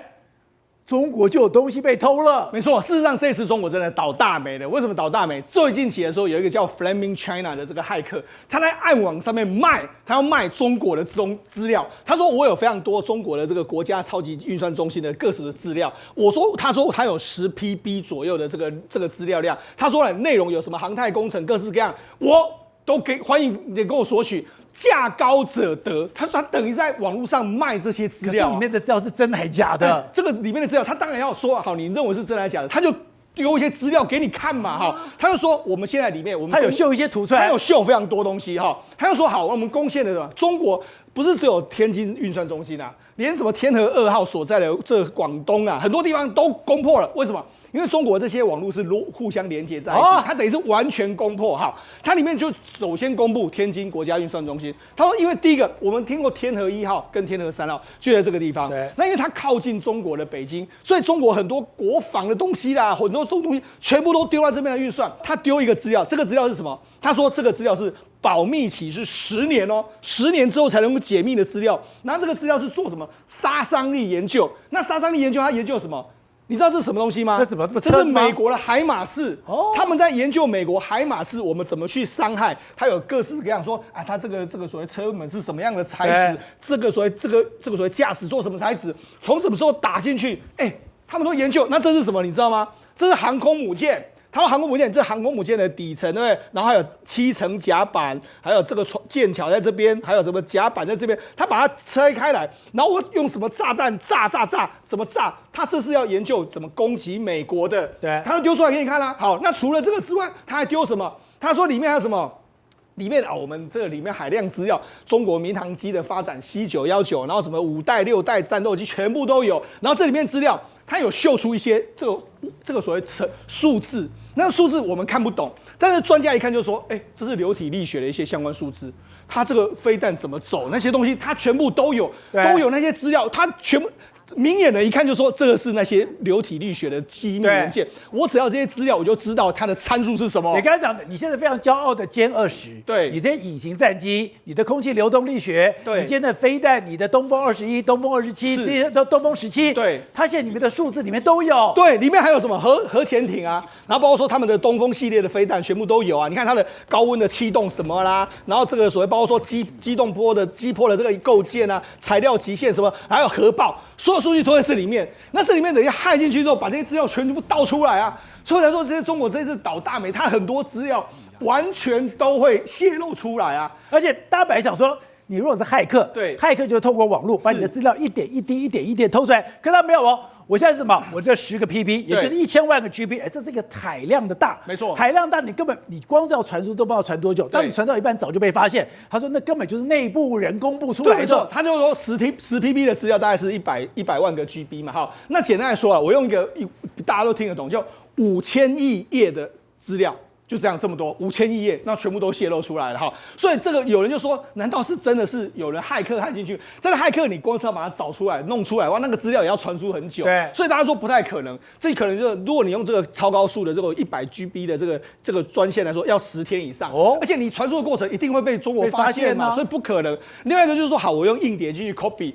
中国就有东西被偷了。没错，事实上这次中国真的倒大霉了。为什么倒大霉？最近期的时候，有一个叫 Flaming China 的这个骇客，他在暗网上面他要卖中国的资料。他说我有非常多中国的这个国家超级运算中心的各式的资料。他说他有10 PB 左右的这个资料量。他说呢，内容有什么航太工程各式各样。都欢迎你跟我索取。价高者得，他说他等于在网络上卖这些资料，里面的资料是真的还假的？这个里面的资料，他当然要说好，你认为是真的还是假的，他就丢一些资料给你看嘛，哈，他就说我们现在里面他有秀一些图出来，他有秀非常多东西哈，他就说好，我们攻陷了什么？中国不是只有天津运算中心啊，连什么天河2号所在的这广东啊，很多地方都攻破了，为什么？因为中国这些网络是互相连接在一起，它等于是完全攻破。好，它里面就首先公布天津国家运算中心。他说，因为第一个我们听过天河1号跟天河3号就在这个地方，那因为它靠近中国的北京，所以中国很多国防的东西啦，很多东西全部都丢在这边的运算。他丢一个资料，这个资料是什么？他说这个资料是保密期是10年哦，10年之后才能够解密的资料。然后这个资料是做什么？杀伤力研究。那杀伤力研究它研究什么？你知道这是什么东西吗？这是什么？这是美国的海马式。他们在研究美国海马式，我们怎么去伤害？它有各式各样说啊，它这个所谓车门是什么样的材质？这个所谓驾驶座什么材质？从什么时候打进去？他们都研究。那这是什么？你知道吗？这是航空母舰。他们航空母舰，这航空母舰的底层，对不对？然后还有7层甲板，还有这个舰桥在这边，还有什么甲板在这边，他把它拆开来，然后我用什么炸弹炸，怎么炸？他这是要研究怎么攻击美国的，对，他就丢出来给你看啦。好，那除了这个之外，他还丢什么？他说里面还有什么？里面我们这个里面海量资料，中国民航机的发展 C919，然后什么5代、6代战斗机全部都有。然后这里面资料，它有秀出一些这个所谓数字，那个数字我们看不懂，但是专家一看就说，这是流体力学的一些相关数字。它这个飞弹怎么走那些东西，它全部都有那些资料，它全部。明眼人一看就说这个是那些流体力学的机密文件，我只要这些资料，我就知道它的参数是什么。你刚才讲的，你现在非常骄傲的歼20，对，你这些隐形战机，你的空气流动力学，对，你今天的飞弹，你的东风21、东风27，这些都东风17，对，它现在里面的数字里面都有。对，里面还有什么核潜艇啊，然后包括说他们的东风系列的飞弹全部都有啊。你看它的高温的气动什么啦，然后这个所谓包括说机坡的这个构件啊，材料极限什么，还有核爆。所有数据都在这里面，那这里面等一下害进去之后，把这些资料全部倒出来啊，所以才说这些中国这次倒大霉，它很多资料完全都会泄露出来啊。而且大家本来想说，你如果是骇客，对，骇客就是透过网络把你的资料一点一滴偷出来，可他没有哦。我现在是什么？我这10个 PP， 也就是1000万个 GB， 这是一个海量的大，没错，海量大，你光是要传输都不知道传多久，当你传到一半早就被发现。他说那根本就是内部人公布出来的。他就说10 PP 的资料大概是100万个 GB 嘛，好，那简单来说啊，我用一个大家都听得懂，叫5000亿页的资料。就这样这么多5000亿页，那全部都泄露出来了哈。所以这个有人就说，难道是真的是有人骇客害进去？但是骇客你光是要把它找出来、弄出来的话，那个资料也要传输很久。对，所以大家说不太可能。这可能就是如果你用这个超高速的这个100 GB 的这个专线来说，要10天以上。哦，而且你传输的过程一定会被中国发现嘛，所以不可能。另外一个就是说，好，我用硬碟进去 copy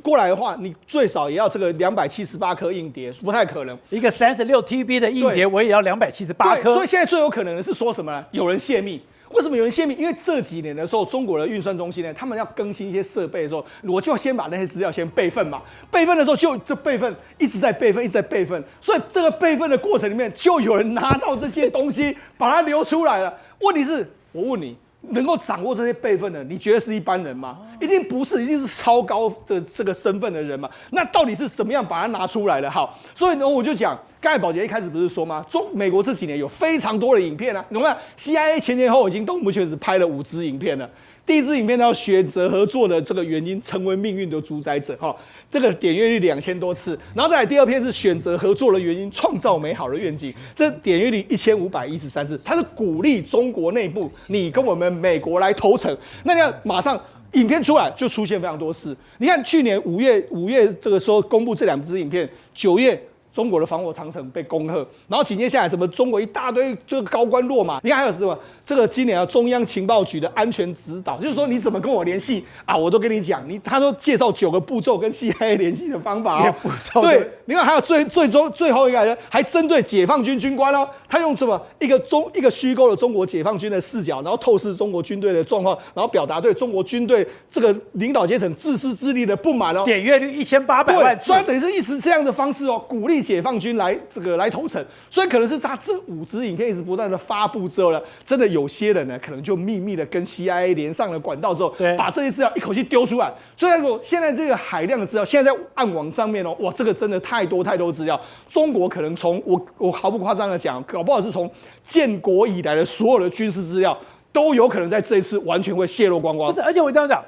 过来的话，你最少也要这个278颗硬碟，不太可能。一个36 TB 的硬碟，我也要278颗。所以现在最有可能的是说什么呢？有人泄密。为什么有人泄密？因为这几年的时候，中国的运算中心呢，他们要更新一些设备的时候，我就先把那些资料先备份嘛。备份的时候就备份，一直在备份，所以这个备份的过程里面，就有人拿到这些东西，把它流出来了。问题是，我问你，能够掌握这些备份的，你觉得是一般人吗？一定不是，一定是超高的这个身份的人嘛。那到底是怎么样把它拿出来的？好，所以呢，我就讲。刚才宝杰一开始不是说吗？美国这几年有非常多的影片啊，你看 CIA 前后已经到目前为止拍了5支影片了。第一支影片叫选择合作的这个原因，成为命运的主宰者，这个点阅率2000多次。然后再来第二篇是选择合作的原因，创造美好的愿景，这点阅率1513次。它是鼓励中国内部你跟我们美国来投诚。那你要马上。影片出来就出现非常多事。你看去年5月这个时候公布这2支影片，9月。中国的防火长城被恭贺，然后紧接下来什么中国一大堆这个高官落马，你看还有什么这个今年中央情报局的安全指导，就是说你怎么跟我联系啊，我都跟你讲，他说介绍9个步骤跟 CIA 联系的方法哦。对，你看还有最后一个还针对解放军军官哦，他用什么一个虚构的中国解放军的视角，然后透视中国军队的状况，然后表达对中国军队这个领导阶层自私自利的不满哦。点阅率1800万次，所以等于是一直这样的方式哦，鼓励解放军来投诚，所以可能是他这5支影片一直不断的发布之后呢，真的有些人呢，可能就秘密的跟 CIA 连上了管道之后，对把这些资料一口气丢出来。所以说，现在这个海量的资料，现在在暗网上面哦，哇，这个真的太多资料。中国可能从我毫不夸张的讲，搞不好是从建国以来的所有的军事资料，都有可能在这一次完全会泄露光光。不是，而且我这样讲，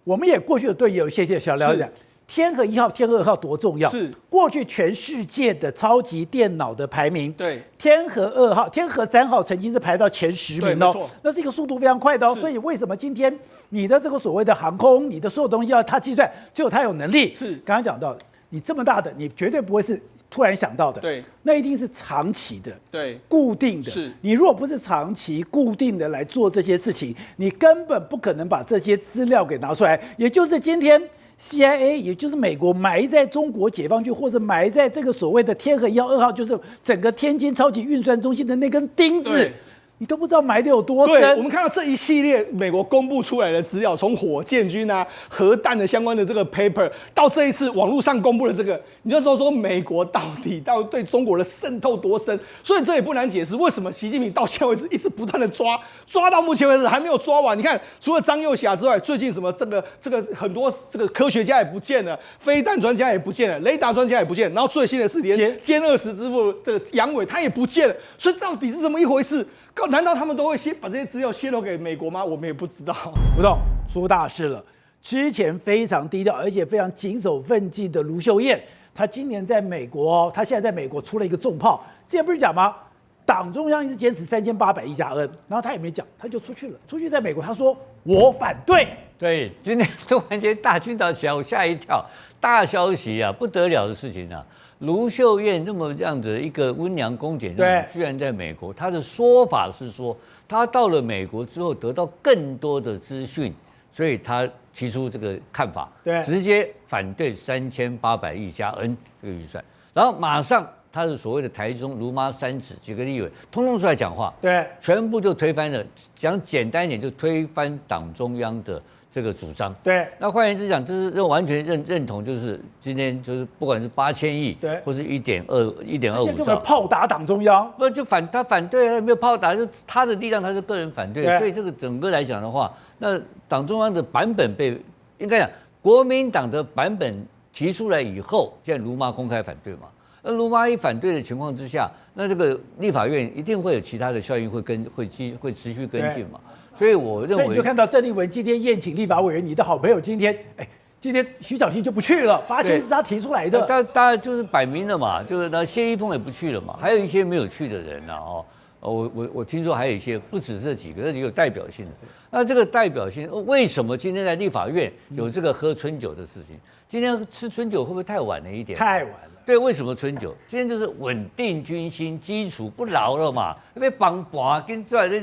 我们也过去对有一些小了解。天河1号、天河2号多重要？是过去全世界的超级电脑的排名，对，天河2号、天河3号曾经是排到前10名的哦，那是一个速度非常快的哦。所以为什么今天你的这个所谓的航空，你的所有东西要它计算，只有它有能力？是刚刚讲到，你这么大的，你绝对不会是突然想到的，对，那一定是长期的，对，固定的。是你如果不是长期固定的来做这些事情，你根本不可能把这些资料给拿出来。也就是今天。CIA 也就是美国埋在中国解放军或者埋在这个所谓的天河1号、2号，就是整个天津超级运算中心的那根钉子，你都不知道埋的有多深。对，我们看到这一系列美国公布出来的资料，从火箭军啊、核弹的相关的这个 paper， 到这一次网络上公布的这个，你就说美国到底对中国的渗透多深？所以这也不难解释，为什么习近平到现在为止一直不断的抓到目前为止还没有抓完。你看，除了张幼霞之外，最近什么这个很多这个科学家也不见了，飞弹专家也不见了，雷达专家也不见了，然后最新的是连歼20之父这个杨伟他也不见了。所以到底是怎么一回事？难道他们都会把这些资料泄露给美国吗？我们也不知道。吴董出大事了，之前非常低调而且非常谨守分际的卢秀燕，她今年在美国，她现在在美国出了一个重炮。之前不是讲吗？党中央一直坚持3800亿加 N， 然后他也没讲，他就出去了。出去在美国，他说我反对。对，今天突然间大清早起来，我吓一跳，大消息啊，不得了的事情啊！卢秀燕这么这样的一个温良恭俭，居然在美国。她的说法是说，她到了美国之后得到更多的资讯，所以她提出这个看法，直接反对3800亿加 N 这个预算，然后马上他的所谓的台中卢妈三子几个立委，通通出来讲话，全部就推翻了。讲简单一点，就推翻党中央的这个主张。那换言之讲，就是完全认同，就是今天就是不管是8000亿，或是1.25兆，根本炮打党中央，不就他反对，没有炮打，就他的力量，他是个人反对，所以这个整个来讲的话，那党中央的版本应该讲国民党的版本提出来以后，现在卢妈公开反对嘛？那卢妈一反对的情况之下，那这个立法院一定会有其他的效应会持续跟进嘛？所以我认为，所以你就看到郑丽文今天宴请立法委员，你的好朋友今天徐小新就不去了，8000是他提出来的，当然就是摆明了嘛，就是那谢依凤也不去了嘛，还有一些没有去的人啊，我听说还有一些不止这几个有代表性的。那这个代表性，为什么今天在立法院有这个喝春酒的事情？今天吃春酒会不会太晚了一点？太晚了。对，为什么春酒？今天就是稳定军心，基础不牢了嘛，被绑跟出来的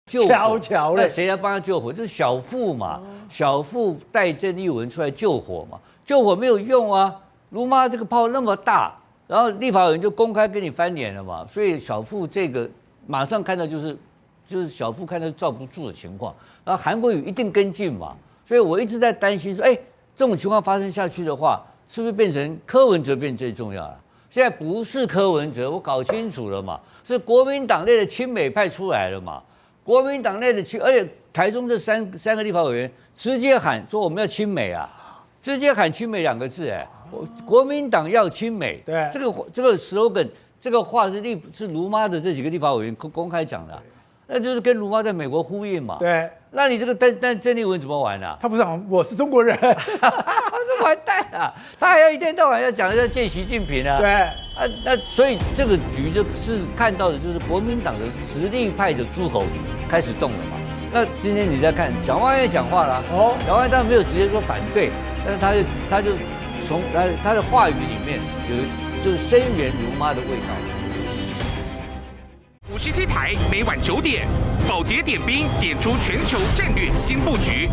救火，那谁来帮他救火？就是小富嘛，小富带郑丽文出来救火嘛，救火没有用啊。卢妈这个炮那么大，然后立法委员就公开跟你翻脸了嘛，所以小富这个马上看到就是小富看到罩不住的情况，然后韩国瑜一定跟进嘛，所以我一直在担心说，这种情况发生下去的话，是不是变成柯文哲变最重要了？现在不是柯文哲，我搞清楚了嘛，是国民党内的亲美派出来了嘛。国民党内的而且台中这三个立法委员直接喊说我们要亲美啊，直接喊亲美2个字，国民党要亲美，对，这个 slogan 这个话是卢妈的这几个立法委员公开讲的，那就是跟卢妈在美国呼应嘛。对，那你这个但郑丽文怎么玩啊？他不是讲我是中国人，这完蛋了，他还要一天到晚要讲要见习近平啊。对。那所以这个局就是看到的就是国民党的实力派的诸侯开始动了嘛。那今天你在看蒋万安也讲话了，蒋万安当然没有直接说反对，但是他就从他的话语里面就是声援卢妈的味道。57台每晚9点，宝洁点兵点出全球战略新布局。